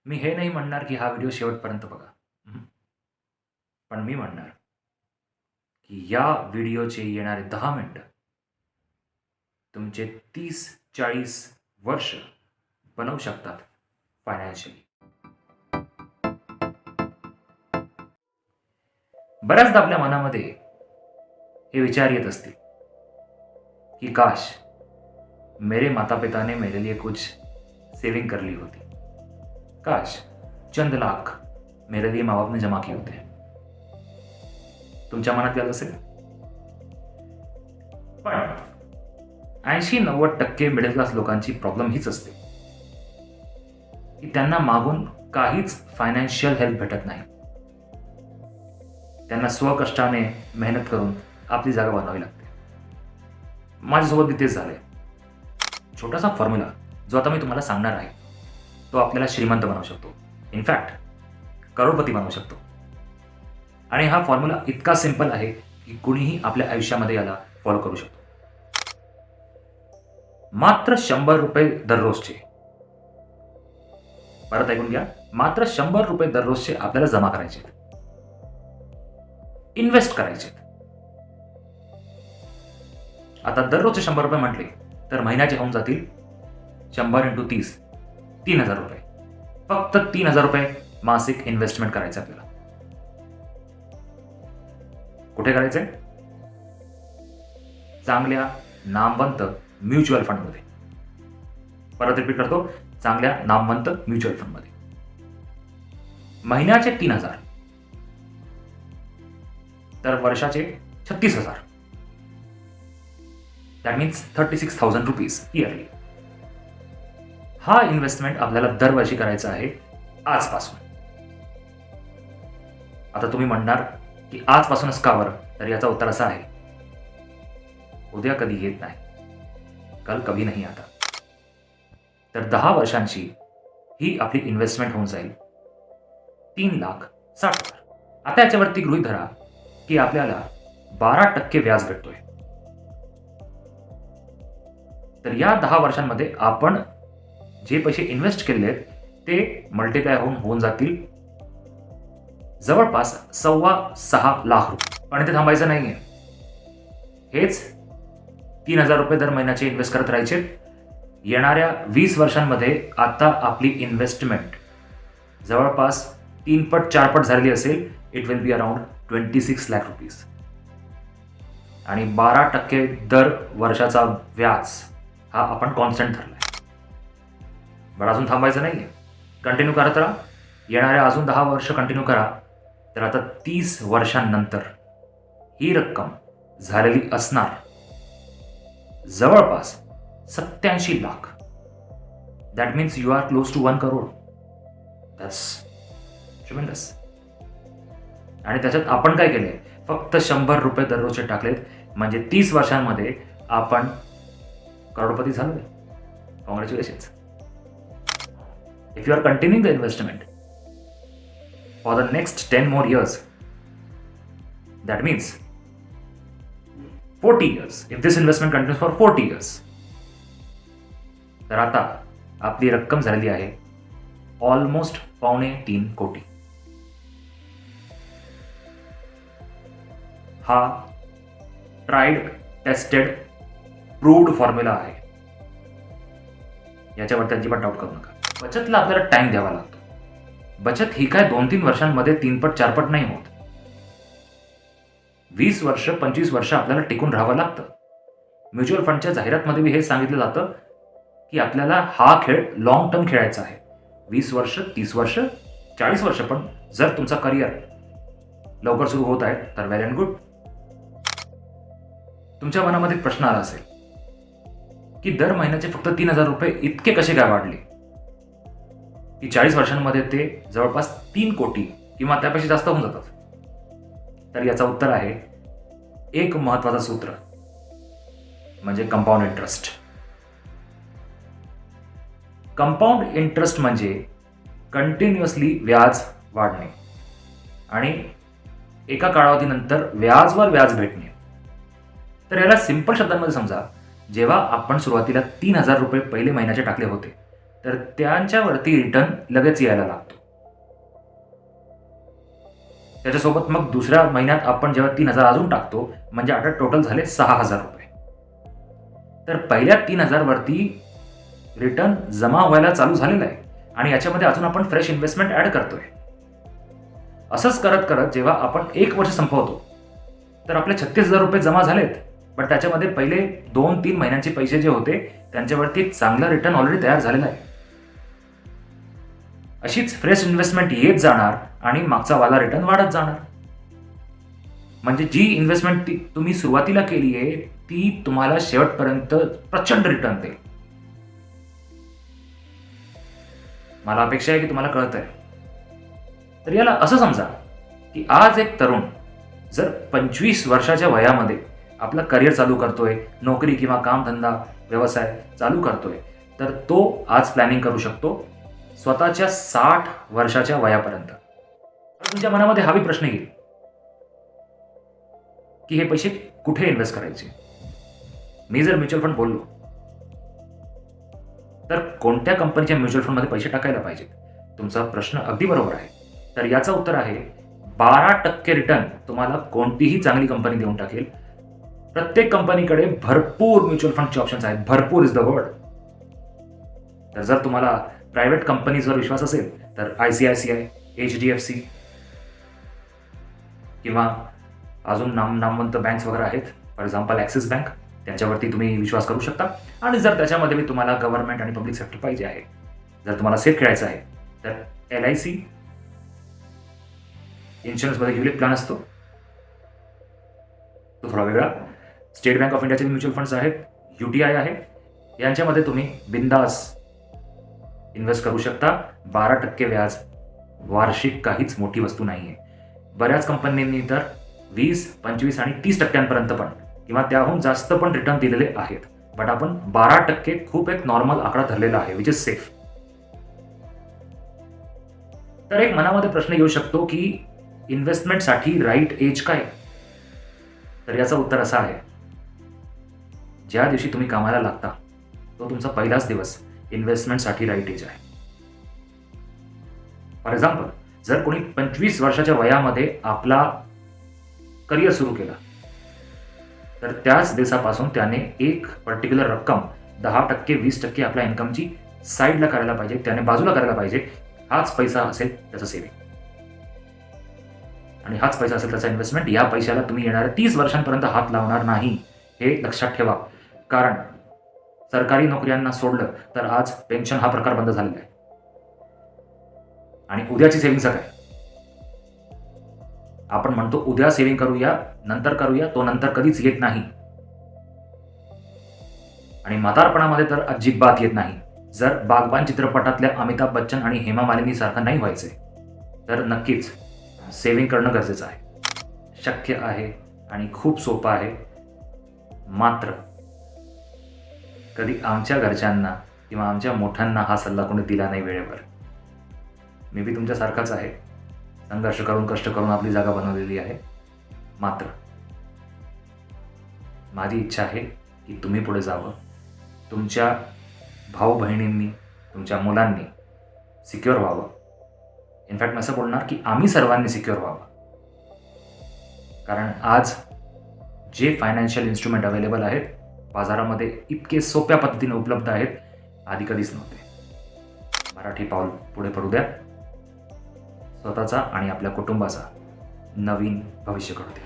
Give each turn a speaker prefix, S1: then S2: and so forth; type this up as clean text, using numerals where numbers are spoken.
S1: मी हे नाही म्हणणार की हा व्हिडिओ शेवटपर्यंत बघा. पण मी म्हणणार की या व्हिडिओचे येणारे 10 मिनिटं तुमचे 30-40 वर्ष बनवू शकतात फायनान्शियली. बऱ्याचदा आपल्या मनामध्ये हे विचार येत असतील की काश मेरे माता पिता ने मेरे लिए कुछ सेविंग कर ली होती, काश चंद लाख मेरे लिए माँ बाप ने जमा किए होते. तुमच्या मनात यायला असेल. पण 80-90% मिडल क्लास लोकांची प्रॉब्लेम हीच असते की त्यांना मागून काहीच फायनान्शियल हेल्प भेटत नाही. त्यांना स्वकष्टाने मेहनत करून आपली जागा बनवावी लागते. माझ्यासोबत बी तेच झालंय. छोटासा फॉर्म्युला जो आता मी तुम्हाला सांगणार आहे तो आपल्याला श्रीमंत बनवू शकतो. इनफॅक्ट करोडपती बनवू शकतो. आणि हा फॉर्म्युला इतका सिंपल आहे की कुणीही आपल्या आयुष्यामध्ये याला फॉलो करू शकतो. मात्र 100 रुपये दररोजचे. परत ऐकून घ्या. मात्र 100 रुपये दररोजचे आपल्याला जमा करायचे, इन्व्हेस्ट करायचे. आता दररोजचे 100 रुपये म्हटले तर महिन्याचे होऊन जातील 100 × 30 3,000 रुपये. फक्त 3,000 रुपये मासिक इन्व्हेस्टमेंट करायचं आपल्याला. कुठे करायचंय? चांगल्या नामवंत म्युच्युअल फंडमध्ये. परत रिपीट करतो, चांगल्या नामवंत म्युच्युअल फंडमध्ये. महिन्याचे 3,000 तर वर्षाचे 36,000. That means 36,000 rupees yearly. हा इन्व्हेस्टमेंट आपल्याला दरवर्षी करायचा आहे आजपासून. आता तुम्ही म्हणणार की आजपासूनच का बरं? तर याचं उत्तर असं आहे, उद्या कधी येत नाही, कल कभी नहीं आता. तर 10 वर्षांची ही आपली इन्व्हेस्टमेंट होऊन जाईल 3,60,000. आता याच्यावरती गृहीत धरा की आपल्याला 12% व्याज भेटतोय. तर या 10 वर्षांमध्ये आपण जे पैसे इन्व्हेस्ट केलेले आहेत ते मल्टिप्लाय होऊन जातील जवळपास 6.25 लाख रुपये. पण ते थांबायचं नाहीये. हेच 3,000 रुपये दर महिन्याचे इन्व्हेस्ट करत राहायचे. येणाऱ्या 20 वर्षांमध्ये आता आपली इन्व्हेस्टमेंट जवळपास 3 पट 4 पट झालेली असेल. It will be around 26 lakh rupees. आणि 12% दर वर्षाचा व्याज हा आपण कॉन्स्टंट धरलाय. बरं, अजून थांबायचं नाहीये, कंटिन्यू करत राहा. येणाऱ्या अजून 10 वर्ष कंटिन्यू करा. तर आता 30 वर्षांनंतर ही रक्कम झालेली असणार जवळपास 87 lakh. That means you are close to 1 crore. That's tremendous. आणि त्याच्यात आपण काय केलंय? फक्त 100 रुपये दररोजचे टाकलेत. म्हणजे 30 वर्षांमध्ये आपण करोडपती झालोय. Congratulations. If you are continuing the investment for the next 10 more years, that means 40 years. If this investment continues for 40 years, तर आता आपली रक्कम झालेली आहे ऑलमोस्ट 2.25 कोटी. हा ट्राइड, टेस्टेड, प्रूव्ड फॉर्म्युला आहे. याच्यावरती अजिबात डाऊट करू नका. बचतला आपल्याला टाइम द्यावा लागतो. बचत ही काय 2-3 वर्षांमध्ये 3 पट 4 पट नाही होत. 20 वर्ष 25 वर्ष आपल्याला टिकून राहावं लागतं. म्युच्युअल फंडच्या जाहिरातमध्ये हे सांगितलं जातं की आपल्याला हा खेळ लॉंग टर्म खेळायचा आहे. 20 वर्ष, 30 वर्ष, 40 वर्ष. पण जर तुमचा करिअर लवकर सुरू होत आहे तर वेल अँड गुड. तुमच्या मनामध्ये प्रश्न आला असेल की दर महिन्याचे फक्त 3,000 रुपये इतके कसे काय वाढले? की 40 वर्षांमध्ये ते जवळपास 3 कोटी किंवा त्यापेक्षा जास्त होऊन जातात. तर याचं उत्तर आहे एक महत्वाचं सूत्र, म्हणजे कंपाऊंड इंटरेस्ट. कंपाऊंड इंटरेस्ट म्हणजे कंटिन्युअसली व्याज वाढणे आणि एका कालावधीनंतर व्याजवर व्याज भेटणे. तर याला सिंपल शब्दांमध्ये समजा, जेव्हा आपण सुरुवातीला 3,000 रुपये पहिले महिन्याचे टाकले होते तर त्यांच्यावरती रिटर्न लगेच यायला लागतो. त्याच्यासोबत मग दुसऱ्या महिन्यात आपण जेव्हा 3,000 अजून टाकतो, म्हणजे आता टोटल झाले 6,000 रुपये. तर पहिल्या 3,000 वरती रिटर्न जमा व्हायला चालू झालेला आहे आणि याच्यामध्ये अजून आपण फ्रेश इन्व्हेस्टमेंट ऍड करतोय. असंच करत करत जेव्हा आपण 1 वर्ष संपवतो तर आपले 36,000 रुपये जमा झालेत, पण त्याच्यामध्ये पहिले 2-3 महिन्यांचे पैसे जे होते त्यांच्यावरती चांगला रिटर्न ऑलरेडी तयार झालेला आहे. अशीच फ्रेश इन्व्हेस्टमेंट येत जाणार आणि मागचा वाला रिटर्न वाढत जाणार. म्हणजे जी इन्व्हेस्टमेंट तुम्ही सुरुवातीला केली आहे ती तुम्हाला शेवटपर्यंत प्रचंड रिटर्न देईल. मला अपेक्षा आहे की तुम्हाला कळतंय. तर याला असं समजा की आज एक तरुण जर 25 वर्षाच्या वयामध्ये आपलं करिअर चालू करतोय, नोकरी किंवा कामधंदा व्यवसाय चालू करतोय, तर तो आज प्लॅनिंग करू शकतो स्वतःच्या 60 वर्षाच्या वयापर्यंत. तुमच्या मनामध्ये हाही प्रश्न येईल की हे पैसे कुठे इन्व्हेस्ट करायचे. मी जर म्युच्युअल फंड बोललो तर कोणत्या कंपनीच्या म्युच्युअल फंडमध्ये पैसे टाकायला पाहिजेत. तुमचा प्रश्न अगदी बरोबर आहे. तर याचं उत्तर आहे 12% रिटर्न तुम्हाला कोणतीही चांगली कंपनी देऊन टाकेल. प्रत्येक कंपनीकडे भरपूर म्युच्युअल फंडचे ऑप्शन्स आहेत. भरपूर इज द वर्ड. तर जर तुम्हाला प्रायव्हेट कंपनीजवर विश्वास असेल तर ICICI, HDFC किंवा अजून नामवंत बँक्स वगैरे आहेत, फॉर एक्झाम्पल ॲक्सिस बँक, त्यांच्यावरती तुम्ही विश्वास करू शकता. आणि जर त्याच्यामध्ये मी तुम्हाला गव्हर्नमेंट आणि पब्लिक सेक्टर पाहिजे आहे, जर तुम्हाला सेफ खेळायचं आहे तर LIC इन्शुरन्समध्ये युलिप प्लॅन असतो, तो थोडा वेगळा. स्टेट बँक ऑफ इंडियाचे म्युच्युअल फंड्स आहेत, UTI आहे, यांच्यामध्ये तुम्ही बिंदास इन्व्हेस्ट करू शकता. 12% व्याज वार्षिक काहीच मोठी वस्तू नाही आहे. बऱ्याच कंपन्यांनी तर 20, 25 आणि 30% पण किंवा त्याहून जास्त पण रिटर्न दिलेले आहेत. बट आपण 12% खूप एक नॉर्मल आकडा धरलेला आहे, विच इज सेफ. तर एक मनामध्ये प्रश्न येऊ शकतो की इन्व्हेस्टमेंटसाठी राईट एज काय. तर याचं उत्तर असं आहे, ज्या दिवशी तुम्ही कामाला लागता तो तुमचा पहिलाच दिवस इन्व्हेस्टमेंटसाठी राईट एज आहे. फॉर एक्झाम्पल, जर कोणी 25 वर्षाच्या वयामध्ये आपला करिअर सुरू केला तर त्याच दिवसापासून त्याने एक पर्टिक्युलर रक्कम 10%, 20% आपल्या इन्कमची साईडला करायला पाहिजे, त्याने बाजूला करायला पाहिजे. हाच पैसा असेल त्याचं सेव्हिंग आणि हाच पैसा असेल त्याचा इन्व्हेस्टमेंट. या पैशाला तुम्ही येणाऱ्या 30 वर्षांपर्यंत हात लावणार नाही, हे लक्षात ठेवा. कारण सरकारी नोकऱ्यांना सोडलं तर आज पेन्शन हा प्रकार बंद झालेला आहे. आणि उद्याची सेव्हिंगचं काय? आपण म्हणतो उद्या सेव्हिंग करूया, नंतर करूया, तो नंतर कधीच येत नाही. आणि म्हातारपणामध्ये तर अजिबात येत नाही. जर बागबान चित्रपटातल्या अमिताभ बच्चन आणि हेमा मालिनी सारखं नाही व्हायचंय तर नक्कीच सेव्हिंग करणं गरजेचं आहे. शक्य आहे आणि खूप सोपं आहे. मात्र कधी आमच्या घरच्यांना किंवा आमच्या मोठ्यांना हा सल्ला कोणी दिला नाही वेळेवर. मी बी तुमच्यासारखाच आहे, संघर्ष करून कष्ट करून आपली जागा बनवलेली आहे. मात्र माझी इच्छा आहे की तुम्ही पुढे जावं, तुमच्या भाऊ बहिणींनी, तुमच्या मुलांनी सिक्युअर व्हावं. इनफॅक्ट मी असं बोलणार की आम्ही सर्वांनी सिक्युअर व्हावं. कारण आज जे फायनान्शियल इन्स्ट्रुमेंट अवेलेबल आहेत बाजारामध्ये इतके सोप्या पद्धतीने उपलब्ध आहेत, आधी कधीच नव्हते. मराठी पाऊल पुढे पडू द्या. स्वतःचा आणि आपल्या कुटुंबाचा नवीन भविष्य घडू द्या.